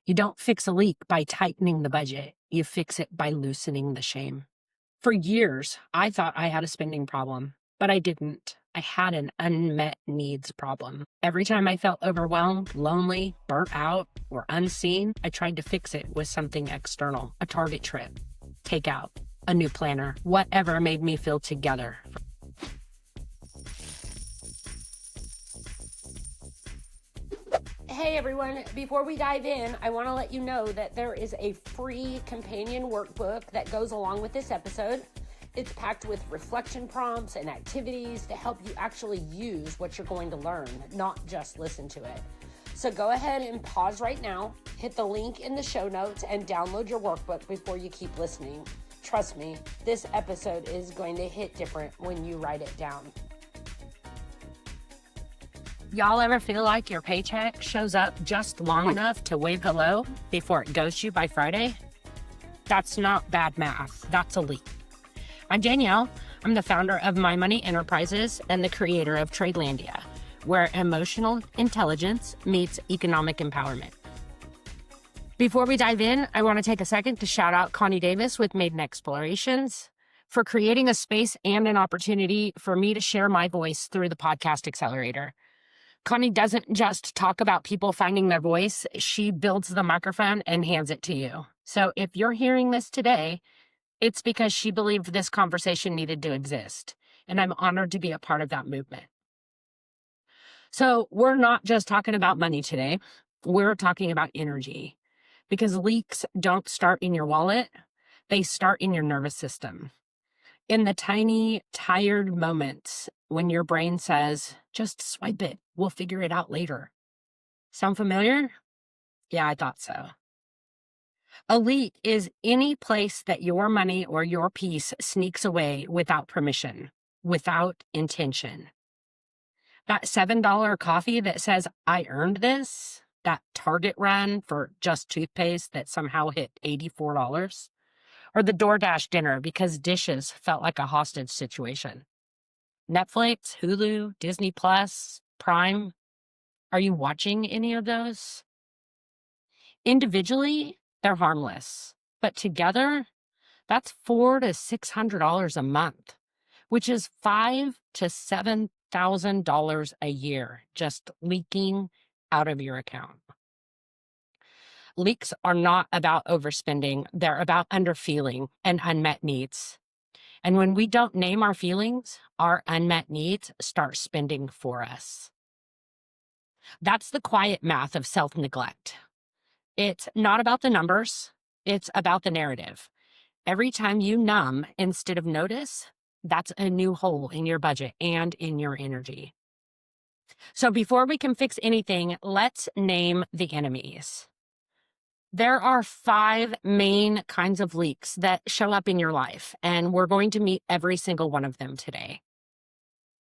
You don't fix a leak by tightening the budget. You fix it by loosening the shame. For years, I thought I had a spending problem, but I didn't. I had an unmet needs problem. Every time I felt overwhelmed, lonely, burnt out, or unseen, I tried to fix it with something external, a Target trip, takeout, a new planner, whatever made me feel together. Hey everyone, before we dive in, I want to let you know that there is a free companion workbook that goes along with this episode. It's packed with reflection prompts and activities to help you actually use what you're going to learn, not just listen to it. So go ahead and pause right now, hit the link in the show notes, and download your workbook before you keep listening. Trust me, this episode is going to hit different when you write it down. Y'all ever feel like your paycheck shows up just long enough to wave hello before it ghosts you by Friday? That's not bad math. That's a leak. I'm Danyell. I'm the founder of My Money Enterprises and the creator of TradeLandia, where emotional intelligence meets economic empowerment. Before we dive in, I want to take a second to shout out Connie Davis with Maiden Explorations for creating a space and an opportunity for me to share my voice through the podcast accelerator. Connie doesn't just talk about people finding their voice, she builds the microphone and hands it to you. So if you're hearing this today, it's because she believed this conversation needed to exist, and I'm honored to be a part of that movement. So we're not just talking about money today, we're talking about energy, because leaks don't start in your wallet, they start in your nervous system. In the tiny, tired moments when your brain says, just swipe it, we'll figure it out later. Sound familiar? Yeah, I thought so. A leak is any place that your money or your peace sneaks away without permission, without intention. That $7 coffee that says, I earned this, that Target run for just toothpaste that somehow hit $84, or the DoorDash dinner because dishes felt like a hostage situation. Netflix, Hulu, Disney Plus, Prime. Are you watching any of those? Individually, they're harmless, but together, that's $400 to $600 a month, which is $5,000 to $7,000 a year just leaking out of your account. Leaks are not about overspending, they're about underfeeling and unmet needs. And when we don't name our feelings, our unmet needs start spending for us. That's the quiet math of self-neglect. It's not about the numbers, it's about the narrative. Every time you numb instead of notice, that's a new hole in your budget and in your energy. So before we can fix anything, let's name the enemies. There are 5 main kinds of leaks that show up in your life, and we're going to meet every single one of them today.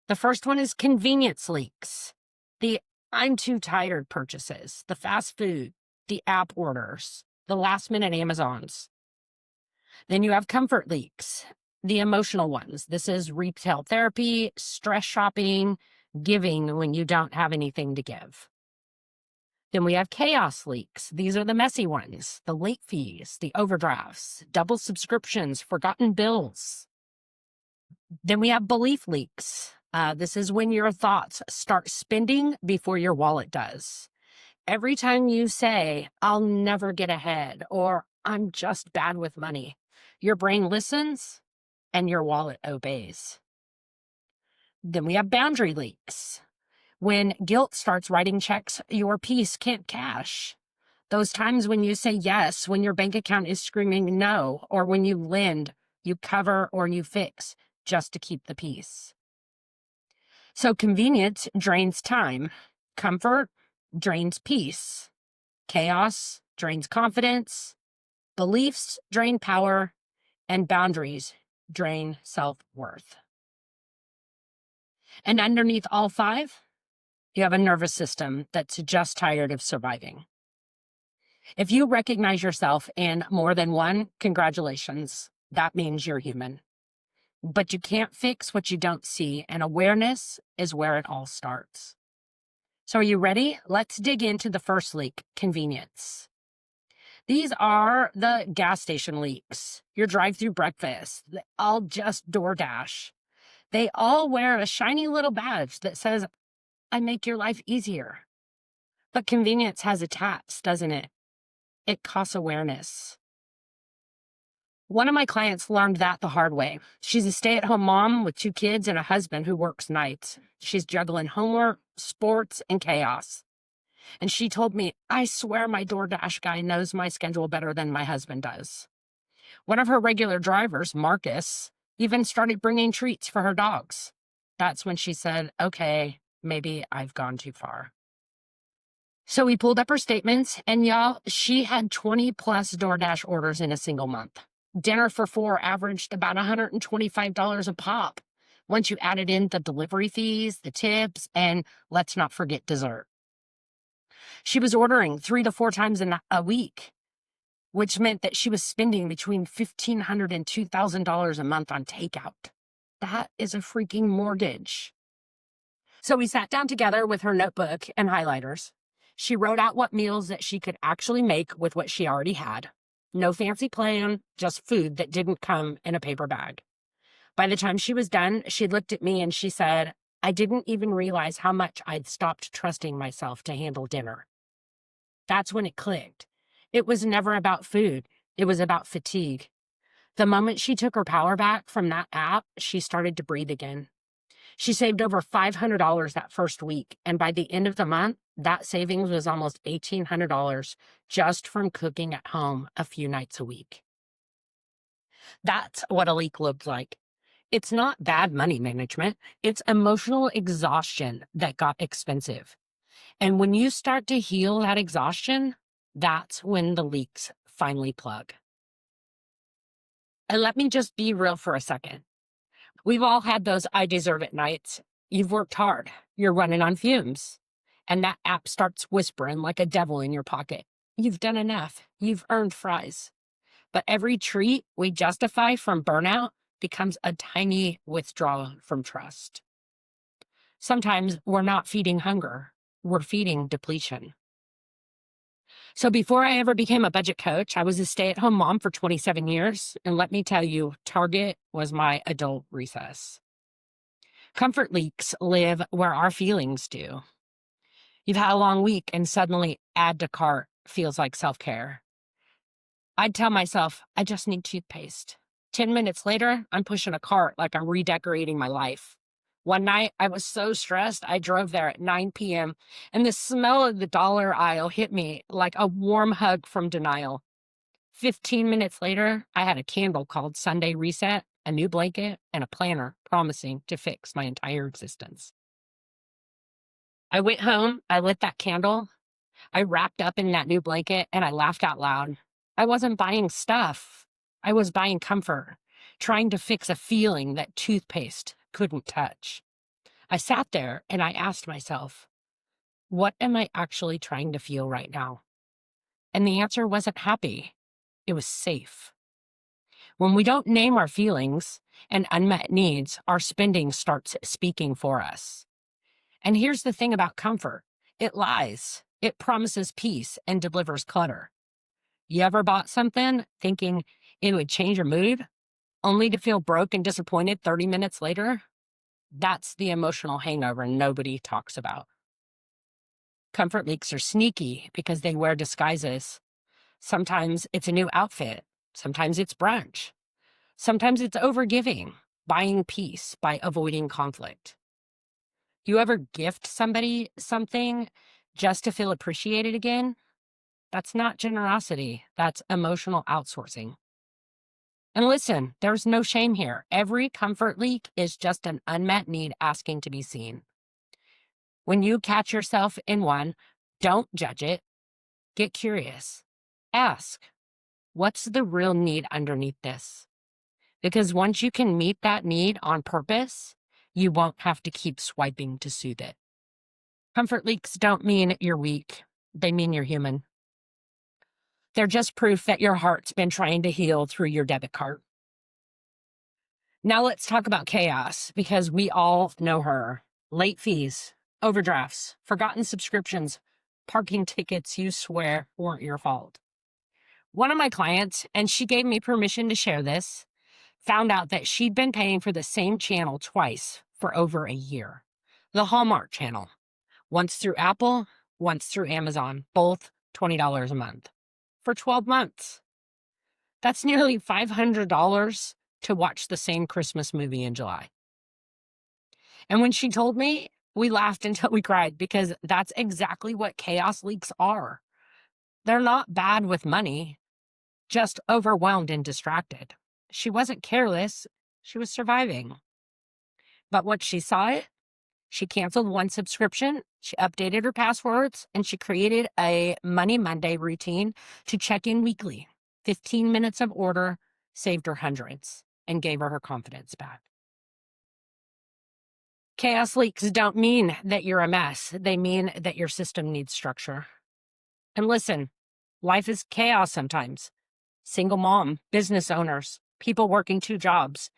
The first one is convenience leaks. The I'm too tired purchases, the fast food, the app orders, the last minute Amazons. Then you have comfort leaks, the emotional ones. This is retail therapy, stress shopping, giving when you don't have anything to give. Then we have chaos leaks. These are the messy ones, the late fees, the overdrafts, double subscriptions, forgotten bills. Then we have belief leaks. This is when your thoughts start spending before your wallet does. Every time you say, I'll never get ahead, or I'm just bad with money, your brain listens and your wallet obeys. Then we have boundary leaks. When guilt starts writing checks your peace can't cash. Those times when you say yes, when your bank account is screaming no, or when you lend, you cover, or you fix just to keep the peace. So convenience drains time. Comfort drains peace. Chaos drains confidence. Beliefs drain power. And boundaries drain self-worth. And underneath all 5, you have a nervous system that's just tired of surviving. If you recognize yourself in more than one, congratulations. That means you're human. But you can't fix what you don't see, and awareness is where it all starts. So are you ready? Let's dig into the first leak, convenience. These are the gas station leaks, your drive-through breakfast, they all just DoorDash. They all wear a shiny little badge that says, I make your life easier. But convenience has a tax, doesn't it? It costs awareness. One of my clients learned that the hard way. She's a stay-at-home mom with 2 kids and a husband who works nights. She's juggling homework, sports, and chaos. And she told me, I swear my DoorDash guy knows my schedule better than my husband does. One of her regular drivers, Marcus, even started bringing treats for her dogs. That's when she said, okay, maybe I've gone too far. So we pulled up her statements, and y'all, she had 20 plus DoorDash orders in a single month. Dinner for 4 averaged about $125 a pop. Once you added in the delivery fees, the tips, and let's not forget dessert. She was ordering 3 to 4 times a week, which meant that she was spending between $1,500 and $2,000 a month on takeout. That is a freaking mortgage. So we sat down together with her notebook and highlighters. She wrote out what meals that she could actually make with what she already had. No fancy plan, just food that didn't come in a paper bag. By the time she was done, she looked at me and she said, I didn't even realize how much I'd stopped trusting myself to handle dinner. That's when it clicked. It was never about food. It was about fatigue. The moment she took her power back from that app, she started to breathe again. She saved over $500 that first week, and by the end of the month, that savings was almost $1,800 just from cooking at home a few nights a week. That's what a leak looks like. It's not bad money management. It's emotional exhaustion that got expensive. And when you start to heal that exhaustion, that's when the leaks finally plug. And let me just be real for a second. We've all had those I deserve it nights. You've worked hard. You're running on fumes. And that app starts whispering like a devil in your pocket. You've done enough. You've earned fries. But every treat we justify from burnout becomes a tiny withdrawal from trust. Sometimes we're not feeding hunger. We're feeding depletion. So before I ever became a budget coach, I was a stay-at-home mom for 27 years. And let me tell you, Target was my adult recess. Comfort leaks live where our feelings do. You've had a long week and suddenly add to cart feels like self-care. I'd tell myself, I just need toothpaste. 10 minutes later, I'm pushing a cart like I'm redecorating my life. One night, I was so stressed, I drove there at 9 p.m., and the smell of the dollar aisle hit me like a warm hug from denial. 15 minutes later, I had a candle called Sunday Reset, a new blanket, and a planner promising to fix my entire existence. I went home, I lit that candle, I wrapped up in that new blanket, and I laughed out loud. I wasn't buying stuff. I was buying comfort, trying to fix a feeling that toothpaste couldn't touch. I sat there and I asked myself, what am I actually trying to feel right now? And the answer wasn't happy. It was safe. When we don't name our feelings and unmet needs, our spending starts speaking for us. And here's the thing about comfort. It lies. It promises peace and delivers clutter. You ever bought something thinking it would change your mood, only to feel broke and disappointed 30 minutes later? That's the emotional hangover nobody talks about. Comfort leaks are sneaky because they wear disguises. Sometimes it's a new outfit. Sometimes it's brunch. Sometimes it's overgiving, buying peace by avoiding conflict. You ever gift somebody something just to feel appreciated again? That's not generosity. That's emotional outsourcing. And listen, there's no shame here. Every comfort leak is just an unmet need asking to be seen. When you catch yourself in one, don't judge it. Get curious. Ask, what's the real need underneath this? Because once you can meet that need on purpose, you won't have to keep swiping to soothe it. Comfort leaks don't mean you're weak. They mean you're human. They're just proof that your heart's been trying to heal through your debit card. Now let's talk about chaos, because we all know her. Late fees, overdrafts, forgotten subscriptions, parking tickets you swear weren't your fault. One of my clients, and she gave me permission to share this, found out that she'd been paying for the same channel twice for over a year. The Hallmark channel, once through Apple, once through Amazon, both $20 a month for 12 months. That's nearly $500 to watch the same Christmas movie in July. And when she told me, we laughed until we cried because that's exactly what chaos leaks are. They're not bad with money, just overwhelmed and distracted. She wasn't careless, she was surviving. But once she saw it, she canceled one subscription, she updated her passwords, and she created a Money Monday routine to check in weekly. 15 minutes of order saved her hundreds and gave her confidence back. Chaos leaks don't mean that you're a mess. They mean that your system needs structure. And listen, life is chaos sometimes. Single mom, business owners, people working 2 jobs.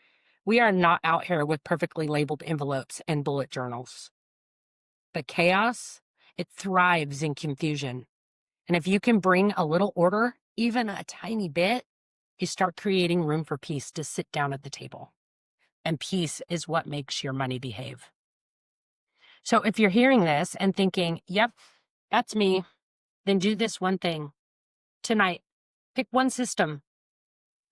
We are not out here with perfectly labeled envelopes and bullet journals. But chaos, it thrives in confusion. And if you can bring a little order, even a tiny bit, you start creating room for peace to sit down at the table. And peace is what makes your money behave. So if you're hearing this and thinking, yep, that's me, then do this one thing. Tonight, pick one system,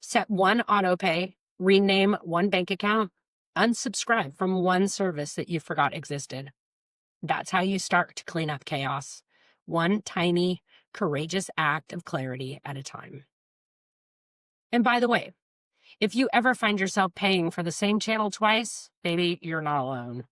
set one auto pay, rename one bank account, unsubscribe from one service that you forgot existed. That's how you start to clean up chaos. One tiny, courageous act of clarity at a time. And by the way, if you ever find yourself paying for the same channel twice, baby, you're not alone.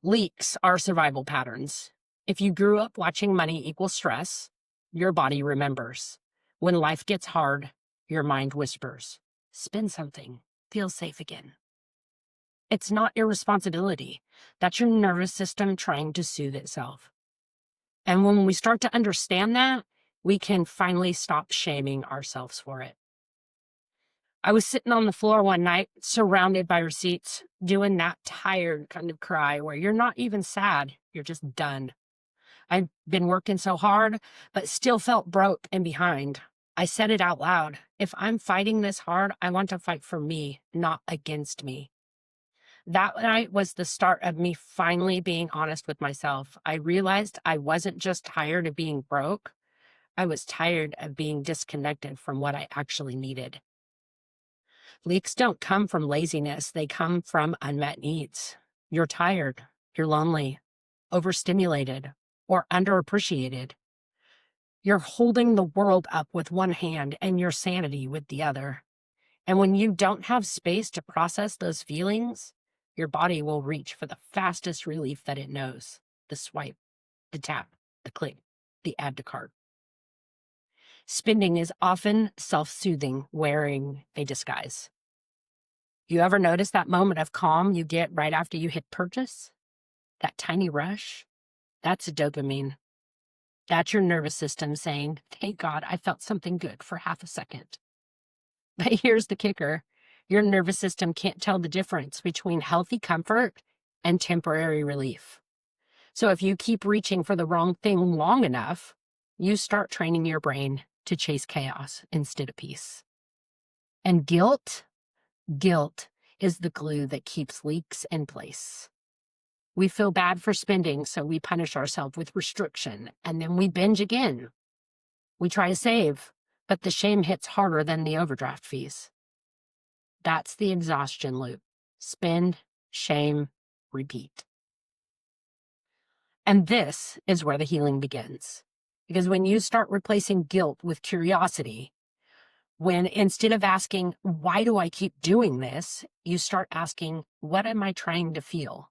Leaks are survival patterns. If you grew up watching money equal stress, your body remembers. When life gets hard, your mind whispers, spend something, feel safe again. It's not irresponsibility. That's your nervous system trying to soothe itself. And when we start to understand that, we can finally stop shaming ourselves for it. I was sitting on the floor one night, surrounded by receipts, doing that tired kind of cry where you're not even sad, you're just done. I've been working so hard, but still felt broke and behind. I said it out loud. If I'm fighting this hard, I want to fight for me, not against me. That night was the start of me finally being honest with myself. I realized I wasn't just tired of being broke. I was tired of being disconnected from what I actually needed. Leaks don't come from laziness. They come from unmet needs. You're tired. You're lonely, overstimulated, or underappreciated. You're holding the world up with one hand and your sanity with the other. And when you don't have space to process those feelings, your body will reach for the fastest relief that it knows. The swipe, the tap, the click, the add to cart. Spending is often self-soothing, wearing a disguise. You ever notice that moment of calm you get right after you hit purchase? That tiny rush? That's dopamine. That's your nervous system saying, thank God I felt something good for half a second. But here's the kicker. Your nervous system can't tell the difference between healthy comfort and temporary relief. So if you keep reaching for the wrong thing long enough, you start training your brain to chase chaos instead of peace. And guilt is the glue that keeps leaks in place. We feel bad for spending, so we punish ourselves with restriction, and then we binge again. We try to save, but the shame hits harder than the overdraft fees. That's the exhaustion loop. Spend, shame, repeat. And this is where the healing begins. Because when you start replacing guilt with curiosity, when instead of asking, why do I keep doing this, you start asking, what am I trying to feel?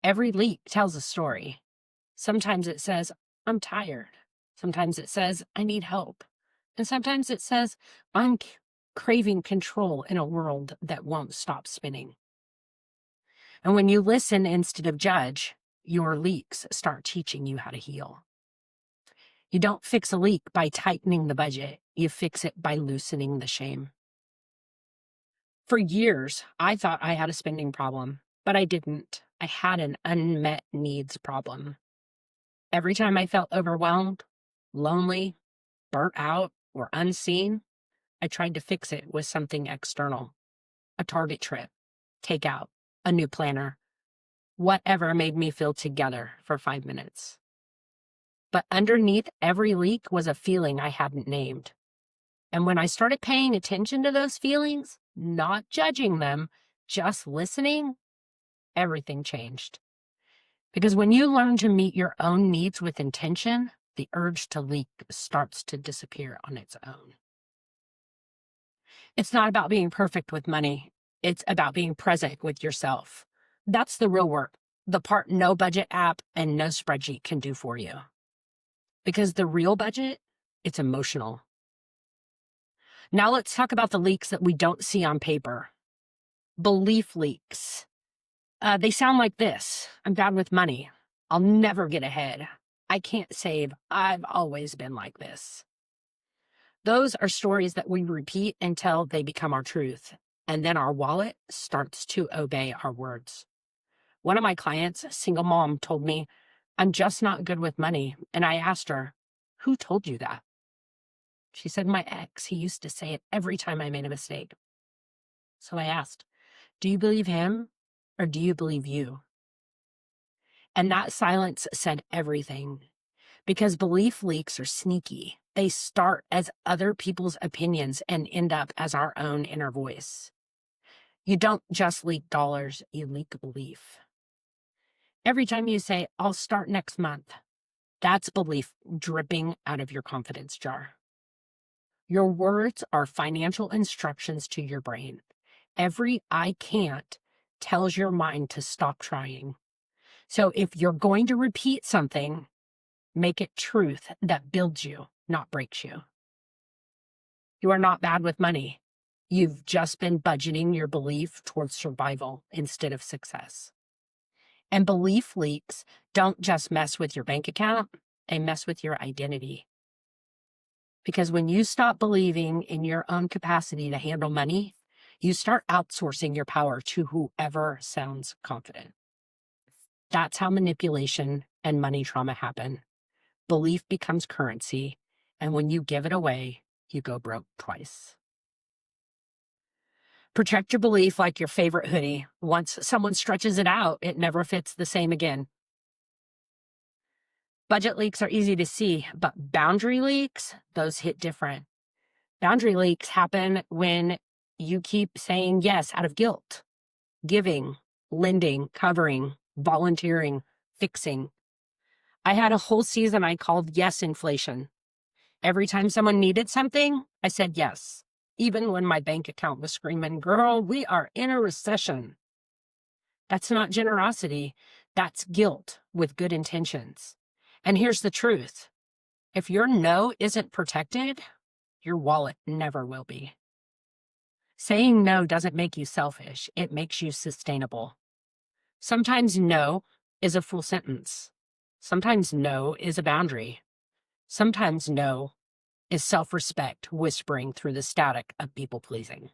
Every leak tells a story. Sometimes it says, I'm tired. Sometimes it says, I need help. And sometimes it says, I'm craving control in a world that won't stop spinning. And when you listen instead of judge, your leaks start teaching you how to heal. You don't fix a leak by tightening the budget. You fix it by loosening the shame. For years, I thought I had a spending problem, but I didn't. I had an unmet needs problem. Every time I felt overwhelmed, lonely, burnt out or unseen, I tried to fix it with something external, a Target trip, takeout, a new planner, whatever made me feel together for 5 minutes. But underneath every leak was a feeling I hadn't named. And when I started paying attention to those feelings, not judging them, just listening, everything changed. Because when you learn to meet your own needs with intention, the urge to leak starts to disappear on its own. It's not about being perfect with money. It's about being present with yourself. That's the real work, the part no budget app and no spreadsheet can do for you. Because the real budget, it's emotional. Now let's talk about the leaks that we don't see on paper. Belief leaks. They sound like this. I'm bad with money. I'll never get ahead. I can't save. I've always been like this. Those are stories that we repeat until they become our truth. And then our wallet starts to obey our words. One of my clients, a single mom, told me, I'm just not good with money. And I asked her, who told you that? She said, my ex. He used to say it every time I made a mistake. So I asked, do you believe him or do you believe you? And that silence said everything. Because belief leaks are sneaky. They start as other people's opinions and end up as our own inner voice. You don't just leak dollars, you leak belief. Every time you say, I'll start next month, that's belief dripping out of your confidence jar. Your words are financial instructions to your brain. Every I can't tells your mind to stop trying. So if you're going to repeat something, make it truth that builds you, not breaks you. You are not bad with money. You've just been budgeting your belief towards survival instead of success. And belief leaks don't just mess with your bank account, they mess with your identity. Because when you stop believing in your own capacity to handle money, you start outsourcing your power to whoever sounds confident. That's how manipulation and money trauma happen. Belief becomes currency, and when you give it away, you go broke twice. Protect your belief like your favorite hoodie. Once someone stretches it out, it never fits the same again. Budget leaks are easy to see, but boundary leaks, those hit different. Boundary leaks happen when you keep saying yes out of guilt, giving, lending, covering, volunteering, fixing. I had a whole season I called yes inflation. Every time someone needed something, I said yes, even when my bank account was screaming, girl, we are in a recession. That's not generosity. That's guilt with good intentions. And here's the truth. If your no isn't protected, your wallet never will be. Saying no doesn't make you selfish. It makes you sustainable. Sometimes no is a full sentence. Sometimes no is a boundary. Sometimes no is self-respect whispering through the static of people-pleasing.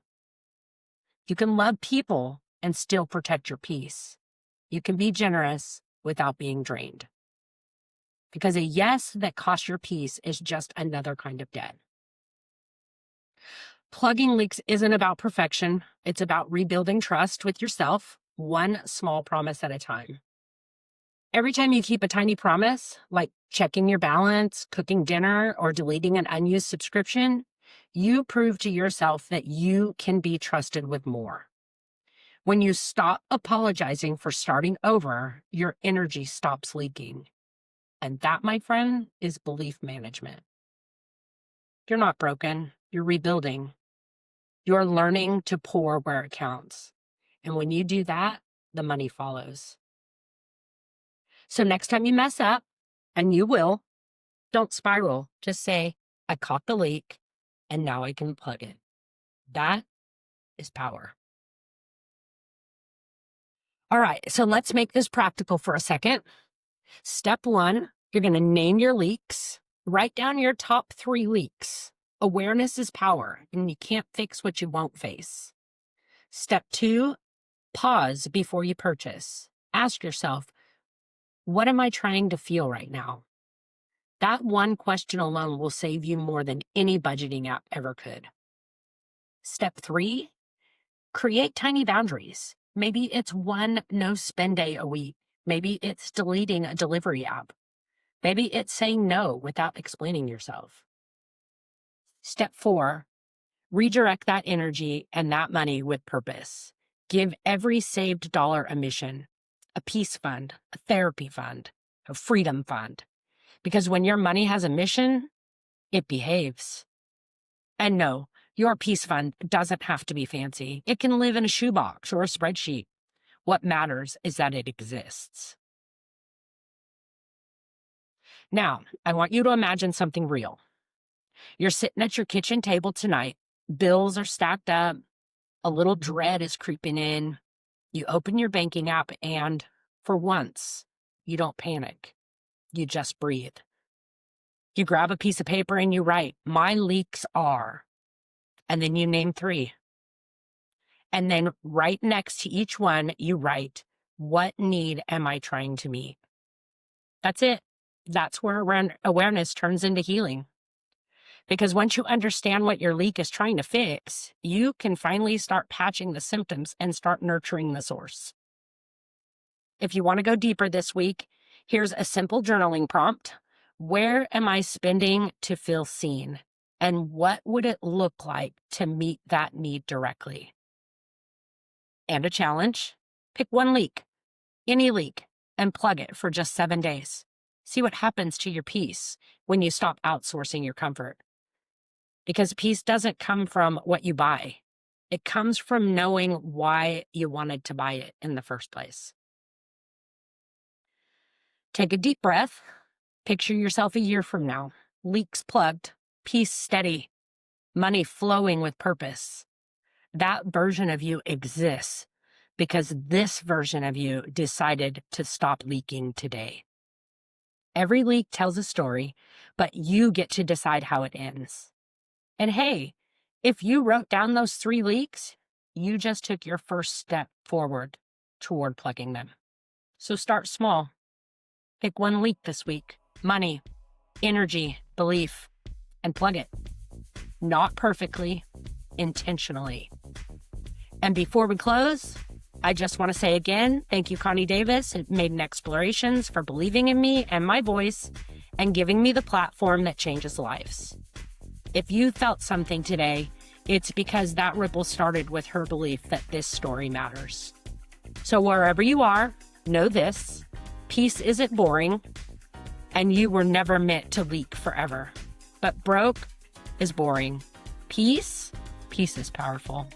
You can love people and still protect your peace. You can be generous without being drained. Because a yes that costs your peace is just another kind of debt. Plugging leaks isn't about perfection. It's about rebuilding trust with yourself, one small promise at a time. Every time you keep a tiny promise, like checking your balance, cooking dinner, or deleting an unused subscription, you prove to yourself that you can be trusted with more. When you stop apologizing for starting over, your energy stops leaking. And that, my friend, is belief management. You're not broken. You're rebuilding. You're learning to pour where it counts. And when you do that, the money follows. So next time you mess up, and you will, don't spiral. Just say, I caught the leak, and now I can plug it. That is power. All right, so let's make this practical for a second. Step 1, you're going to name your leaks. Write down your top 3 leaks. Awareness is power, and you can't fix what you won't face. Step 2, pause before you purchase. Ask yourself, what am I trying to feel right now? That one question alone will save you more than any budgeting app ever could. Step 3, create tiny boundaries. Maybe it's one no spend day a week. Maybe it's deleting a delivery app. Maybe it's saying no without explaining yourself. Step 4, redirect that energy and that money with purpose. Give every saved dollar a mission, a peace fund, a therapy fund, a freedom fund. Because when your money has a mission, it behaves. And no, your peace fund doesn't have to be fancy. It can live in a shoebox or a spreadsheet. What matters is that it exists. Now, I want you to imagine something real. You're sitting at your kitchen table tonight. Bills are stacked up. A little dread is creeping in. You open your banking app and, for once, you don't panic. You just breathe. You grab a piece of paper and you write, "My leaks are," and then you name 3. And then right next to each one, you write, "What need am I trying to meet?" That's it. That's where awareness turns into healing. Because once you understand what your leak is trying to fix, you can finally start patching the symptoms and start nurturing the source. If you want to go deeper this week, here's a simple journaling prompt. Where am I spending to feel seen? And what would it look like to meet that need directly? And a challenge. Pick one leak, any leak, and plug it for just 7 days. See what happens to your peace when you stop outsourcing your comfort. Because peace doesn't come from what you buy. It comes from knowing why you wanted to buy it in the first place. Take a deep breath. Picture yourself a year from now. Leaks plugged, peace steady, money flowing with purpose. That version of you exists because this version of you decided to stop leaking today. Every leak tells a story, but you get to decide how it ends. And hey, if you wrote down those 3 leaks, you just took your first step forward toward plugging them. So start small. Pick one leak this week. Money, energy, belief, and plug it. Not perfectly, intentionally. And before we close, I just want to say again, thank you, Connie Davis at Maiden Explorations, for believing in me and my voice and giving me the platform that changes lives. If you felt something today, it's because that ripple started with her belief that this story matters. So wherever you are, know this: peace isn't boring, and you were never meant to leak forever. But broke is boring. Peace is powerful.